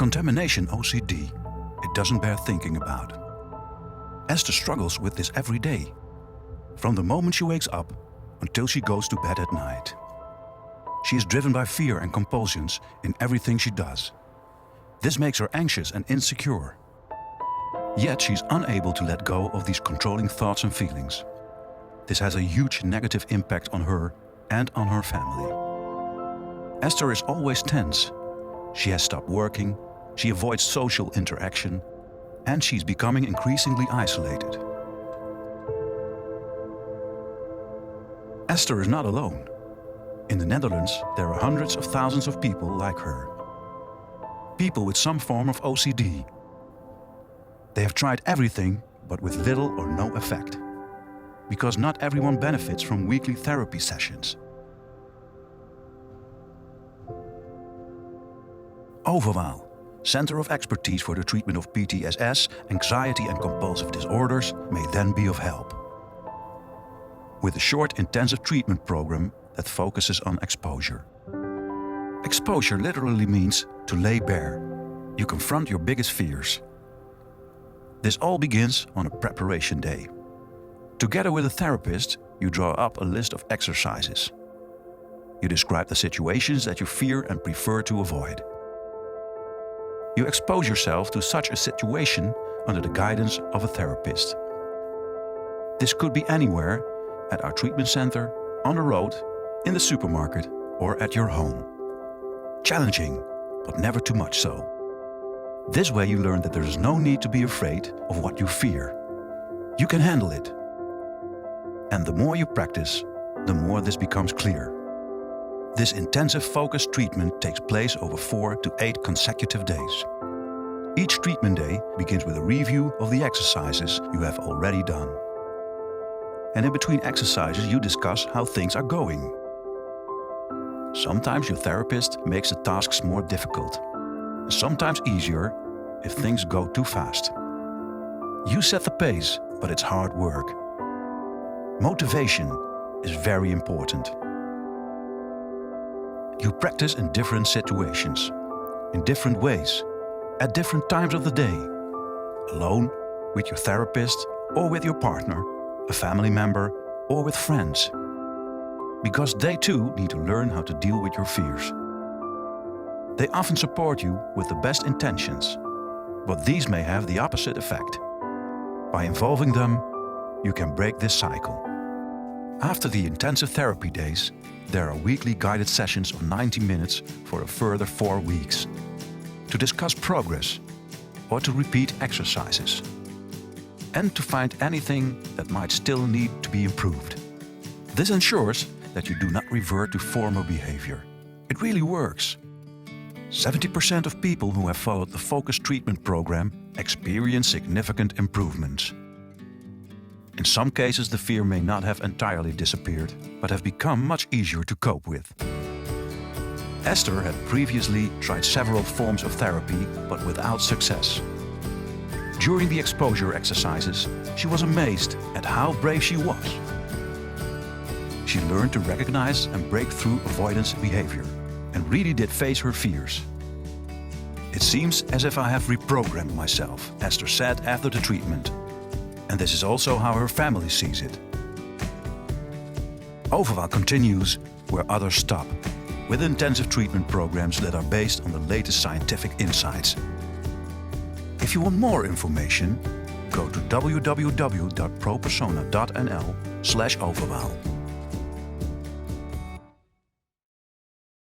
contamination OCD, it doesn't bear thinking about. Esther struggles with this every day, from the moment she wakes up until she goes to bed at night. She is driven by fear and compulsions in everything she does. This makes her anxious and insecure. Yet she's unable to let go of these controlling thoughts and feelings. This has a huge negative impact on her and on her family. Esther is always tense. She has stopped working, she avoids social interaction, and she's becoming increasingly isolated. Esther is not alone. In the Netherlands, there are hundreds of thousands of people like her. People with some form of OCD. They have tried everything, but with little or no effect. Because not everyone benefits from weekly therapy sessions. Overwaal, Center of Expertise for the Treatment of PTSS, Anxiety and Compulsive Disorders, may then be of help. With a short intensive treatment program that focuses on exposure. Exposure literally means to lay bare. You confront your biggest fears. This all begins on a preparation day. Together with a therapist, you draw up a list of exercises. You describe the situations that you fear and prefer to avoid. You expose yourself to such a situation under the guidance of a therapist. This could be anywhere, at our treatment center, on the road, in the supermarket, or at your home. Challenging, but never too much so. This way you learn that there is no need to be afraid of what you fear. You can handle it. And the more you practice, the more this becomes clear. This intensive focused treatment takes place over 4 to 8 consecutive days. Each treatment day begins with a review of the exercises you have already done. And in between exercises you discuss how things are going. Sometimes your therapist makes the tasks more difficult, and sometimes easier if things go too fast. You set the pace, but it's hard work. Motivation is very important. You practice in different situations, in different ways, at different times of the day, alone, with your therapist, or with your partner, a family member, or with friends. Because they too need to learn how to deal with your fears. They often support you with the best intentions, but these may have the opposite effect. By involving them, you can break this cycle. After the intensive therapy days, there are weekly guided sessions of 90 minutes for a further 4 weeks to discuss progress or to repeat exercises and to find anything that might still need to be improved. This ensures that you do not revert to former behavior. It really works. 70% of people who have followed the focused treatment program experience significant improvements. In some cases, the fear may not have entirely disappeared, but have become much easier to cope with. Esther had previously tried several forms of therapy, but without success. During the exposure exercises, she was amazed at how brave she was. She learned to recognize and break through avoidance behavior, and really did face her fears. It seems as if I have reprogrammed myself, Esther said after the treatment. And this is also how her family sees it. Overwaal continues where others stop, with intensive treatment programs that are based on the latest scientific insights. If you want more information, go to www.propersona.nl/overwaal.